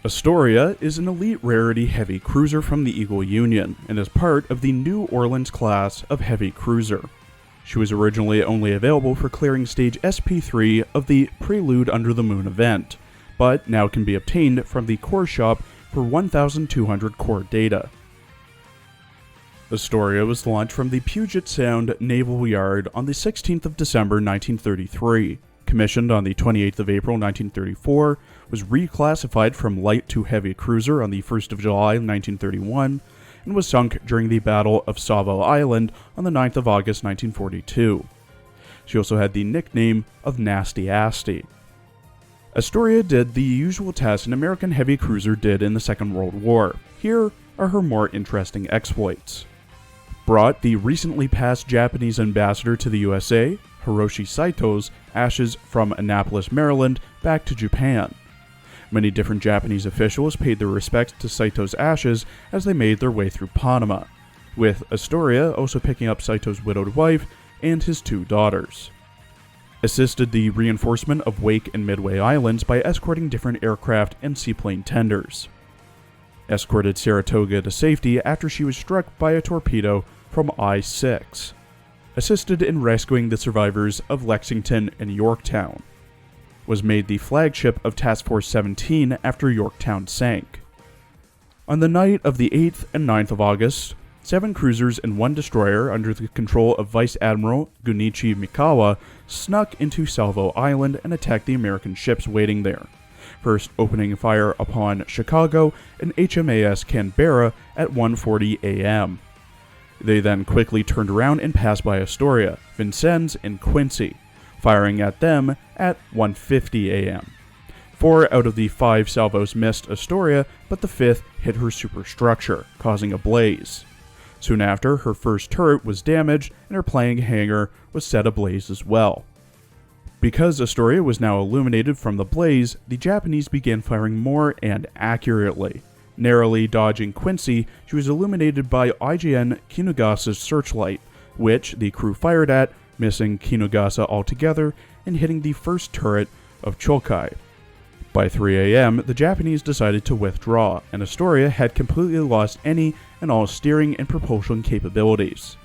Astoria is an elite rarity heavy cruiser from the Eagle Union and is part of the New Orleans class of heavy cruiser. She was originally only available for clearing stage SP3 of the Prelude Under the Moon event, but now can be obtained from the core shop for 1,200 core data. Astoria was launched from the Puget Sound Naval Yard on the 16th of December 1933. Commissioned on the 28th of April 1934, was reclassified from light to heavy cruiser on the 1st of July 1931, and was sunk during the Battle of Savo Island on the 9th of August 1942. She also had the nickname of Nasty Asty. Astoria did the usual tasks an American heavy cruiser did in the Second World War. Here are her more interesting exploits. Brought the recently passed Japanese ambassador to the USA, Hiroshi Saito's ashes from Annapolis, Maryland, back to Japan. Many different Japanese officials paid their respects to Saito's ashes as they made their way through Panama, with Astoria also picking up Saito's widowed wife and his 2 daughters. Assisted the reinforcement of Wake and Midway Islands by escorting different aircraft and seaplane tenders. Escorted Saratoga to safety after she was struck by a torpedo from I-6. Assisted in rescuing the survivors of Lexington and Yorktown. Was made the flagship of Task Force 17 after Yorktown sank. On the night of the 8th and 9th of August, 7 cruisers and 1 destroyer under the control of Vice Admiral Gunichi Mikawa snuck into Salvo Island and attacked the American ships waiting there, first opening fire upon Chicago and HMAS Canberra at 1:40 a.m. They then quickly turned around and passed by Astoria, Vincennes, and Quincy, firing at them at 1:50 a.m. 4 out of the 5 salvos missed Astoria, but the 5th hit her superstructure, causing a blaze. Soon after, her first turret was damaged, and her playing hangar was set ablaze as well. Because Astoria was now illuminated from the blaze, the Japanese began firing more and accurately. Narrowly dodging Quincy, she was illuminated by IJN Kinugasa's searchlight, which the crew fired at, missing Kinugasa altogether and hitting the first turret of Chokai. By 3 a.m., the Japanese decided to withdraw, and Astoria had completely lost any and all steering and propulsion capabilities.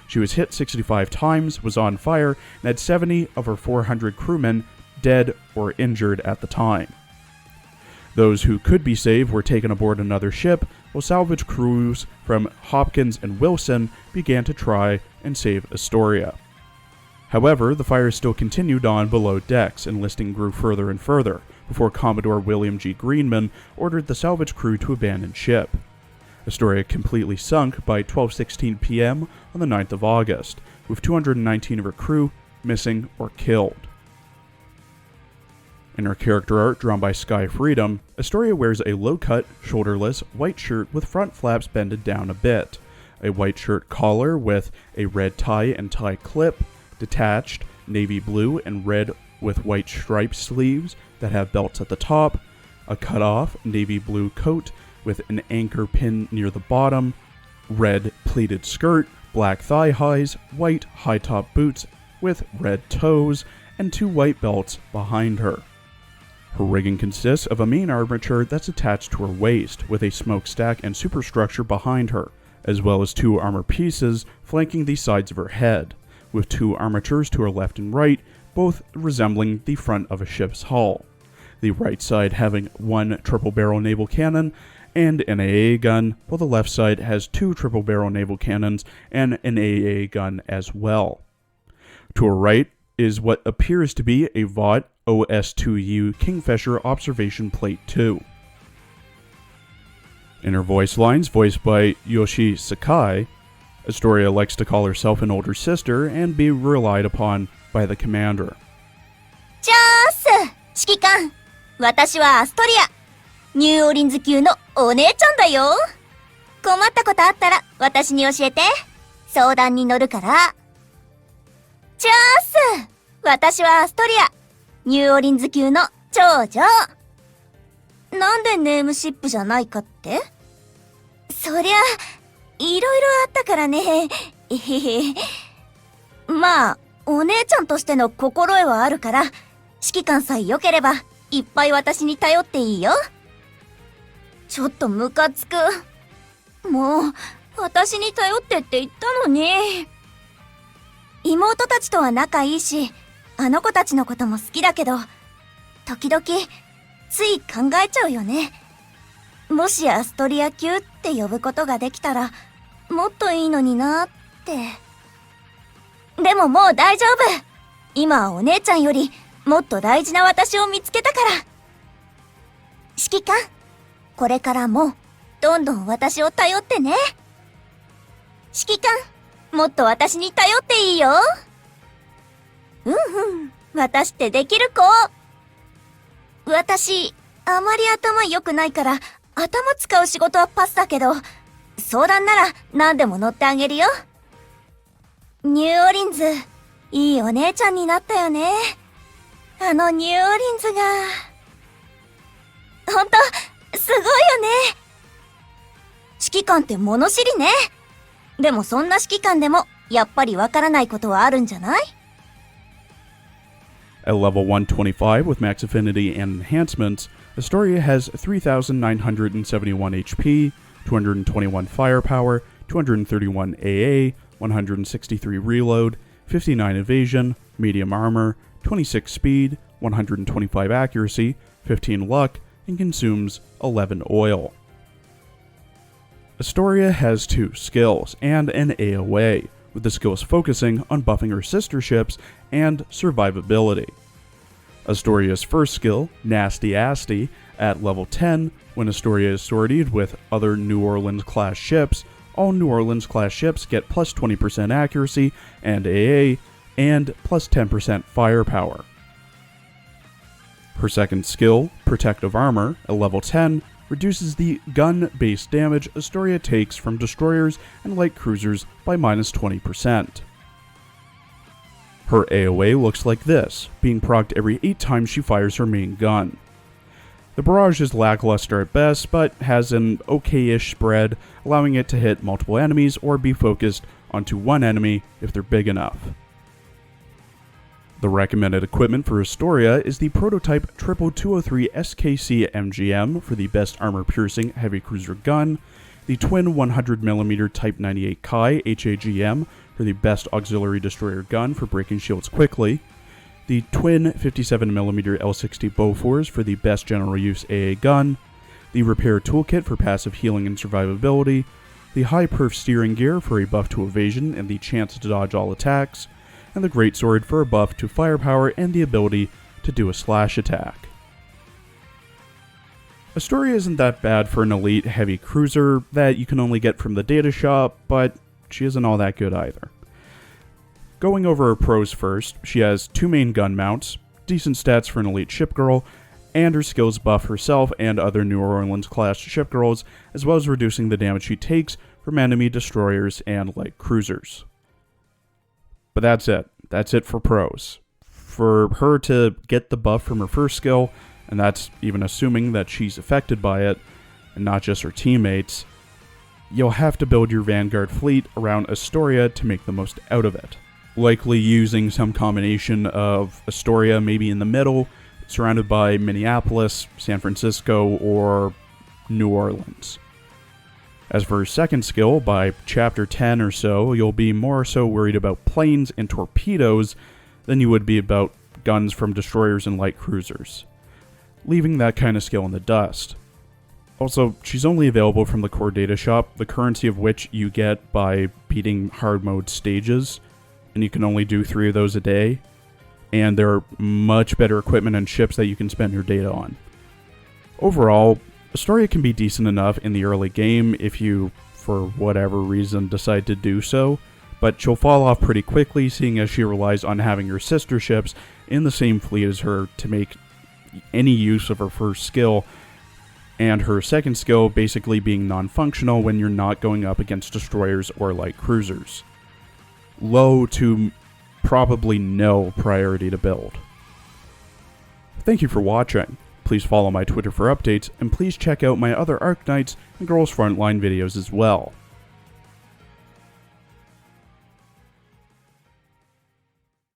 She was hit 65 times, was on fire, and had 70 of her 400 crewmen dead or injured at the time. Those who could be saved were taken aboard another ship, while salvage crews from Hopkins and Wilson began to try and save Astoria. However, the fire still continued on below decks, and listing grew further and further, before Commodore William G. Greenman ordered the salvage crew to abandon ship. Astoria completely sunk by 12:16 p.m. on the 9th of August, with 219 of her crew missing or killed. In her character art drawn by Sky Freedom, Astoria wears a low-cut, shoulderless, white shirt with front flaps bended down a bit, a white shirt collar with a red tie and tie clip, detached, navy blue and red with white striped sleeves that have belts at the top, a cut-off navy blue coat with an anchor pin near the bottom, red pleated skirt, black thigh highs, white high-top boots with red toes, and 2 white belts behind her. Her rigging consists of a main armature that's attached to her waist, with a smokestack and superstructure behind her, as well as 2 armor pieces flanking the sides of her head, with 2 armatures to her left and right, both resembling the front of a ship's hull. The right side having 1 triple-barrel naval cannon and an AA gun, while the left side has 2 triple-barrel naval cannons and an AA gun as well. To her right is what appears to be a Vought OS-2U Kingfisher Observation Plate 2. In her voice lines, voiced by Yoshi Sakai, Astoria likes to call herself an older sister and be relied upon by the commander. チャース指揮官私はアストリアニューオーリンズ級のお姉ちゃんだよ困ったことあったら私に教えて相談に乗るからチャース私はアストリアニューオーリンズ級の長女なんでネームシップじゃないかってそりゃいろいろあったからねえへへまあお姉ちゃんとしての心得はあるから指揮官さえ良ければいっぱい私に頼っていいよちょっとムカつく。もう、私に頼ってって言ったのに。妹たちとは仲いいし、あの子たちのことも好きだけど、時々、つい考えちゃうよね。もしアストリア級って呼ぶことができたら、もっといいのになって。でももう大丈夫。今はお姉ちゃんより、もっと大事な私を見つけたから。指揮官、これからも、どんどん私を頼ってね。指揮官、もっと私に頼っていいよ。うんうん、私ってできる子。私、あまり頭良くないから、頭使う仕事はパスだけど、相談なら何でも乗ってあげるよ。ニューオーリンズ、いいお姉ちゃんになったよね。あのニューオーリンズが。ほんと、すごいよね。指揮官って物知りね。でもそんな指揮官でも、やっぱりわからないことはあるんじゃない？ At level 125 with max affinity and enhancements, Astoria has 3,971 HP, 221 firepower, 231 AA, 163 reload, 59 evasion, medium armor, 26 speed, 125 accuracy, 15 luck, and consumes 11 oil. Astoria has 2 skills and an AoE, with the skills focusing on buffing her sister ships and survivability. Astoria's first skill, Nasty Asty, at level 10, when Astoria is sortied with other New Orleans-class ships, all New Orleans-class ships get plus 20% accuracy and AA, and plus 10% firepower. Her second skill, Protective Armor, at level 10, reduces the gun-based damage Astoria takes from destroyers and light cruisers by minus 20%. Her AoE looks like this, being procced every 8 times she fires her main gun. The barrage is lackluster at best, but has an okay-ish spread, allowing it to hit multiple enemies or be focused onto one enemy if they're big enough. The recommended equipment for Astoria is the prototype 203 SKC MGM for the best armor-piercing heavy cruiser gun, the twin 100mm Type 98 Kai HAGM for the best auxiliary destroyer gun for breaking shields quickly, the twin 57mm L60 Bofors for the best general use AA gun, the repair toolkit for passive healing and survivability, the high perf steering gear for a buff to evasion and the chance to dodge all attacks, and the greatsword for a buff to firepower and the ability to do a slash attack. Astoria isn't that bad for an elite heavy cruiser that you can only get from the data shop, but she isn't all that good either. Going over her pros first, she has 2 main gun mounts, decent stats for an elite Shipgirl, and her skills buff herself and other New Orleans-class Shipgirls, as well as reducing the damage she takes from enemy destroyers and light cruisers. But that's it. That's it for pros. For her to get the buff from her first skill, and that's even assuming that she's affected by it, and not just her teammates, you'll have to build your Vanguard fleet around Astoria to make the most out of it. Likely using some combination of Astoria maybe in the middle, surrounded by Minneapolis, San Francisco, or New Orleans. As for her second skill, by chapter 10 or so, you'll be more so worried about planes and torpedoes than you would be about guns from destroyers and light cruisers, leaving that kind of skill in the dust. Also, she's only available from the core data shop, the currency of which you get by beating hard mode stages, and you can only do 3 of those a day, and there are much better equipment and ships that you can spend your data on. Overall, Astoria can be decent enough in the early game if you, for whatever reason, decide to do so, but she'll fall off pretty quickly seeing as she relies on having her sister ships in the same fleet as her to make any use of her first skill, and her second skill basically being non-functional when you're not going up against destroyers or light cruisers. Low to probably no priority to build. Thank you for watching. Please follow my Twitter for updates, and please check out my other Arc Knights and Girls Frontline videos as well.